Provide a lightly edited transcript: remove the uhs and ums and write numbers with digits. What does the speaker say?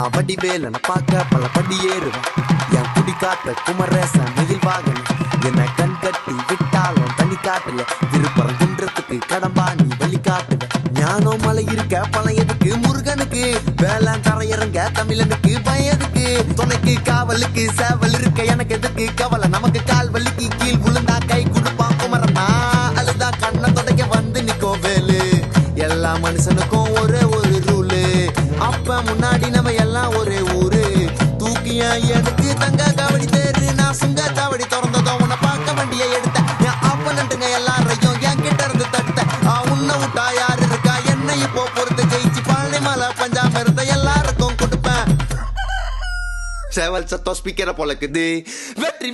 அவடி வேலன பார்க்க பல படி ஏறுவான் என் குடி காத்த குமரேச மயில் வாகனம் என்ன கண் கட்டி விட்டாலும் தனி காட்டுல திருப்பரம் குன்றத்துக்கு கடம்பா நீ வழி காட்டுல ஞானம் மலை இருக்க பழம் எதுக்கு முருகனுக்கு வேளாண் தரையிறங்க தமிழனுக்கு பயதுக்கு துணைக்கு காவலுக்கு சேவல் இருக்க எனக்கு எதுக்கு கவலை நமக்கு கால் வலிக்கு கீழ் விழுந்தா கை கொடுப்பான் குமரனா அழுதா கண்ணை தொடக்க வந்து நிக்கோ வேலு எல்லா மனுஷனுக்கும் ஒரே ஒரு ரூலு அப்ப முன்னாடி நம்ம எல்லாம் ஒரே ஊரு தூக்கிய எனக்கு தங்க காவடி தேரு நான் சுங்க காவடி திறந்ததும் உன்னை பார்க்க வண்டியை எடுத்தேன் என் அப்பனட்டுங்க எல்லாரையும் என் கிட்ட இருந்து தட்டேன் உன்னை விட்டா யாரு இருக்கா என்ன இப்போ பொறுத்து ஜெயிச்சு பழனி மலை பஞ்சாம இருந்த எல்லாருக்கும் கொடுப்பேன் சேவல் சத்தம் ஸ்பீக்கரை பொழக்குது வெற்றி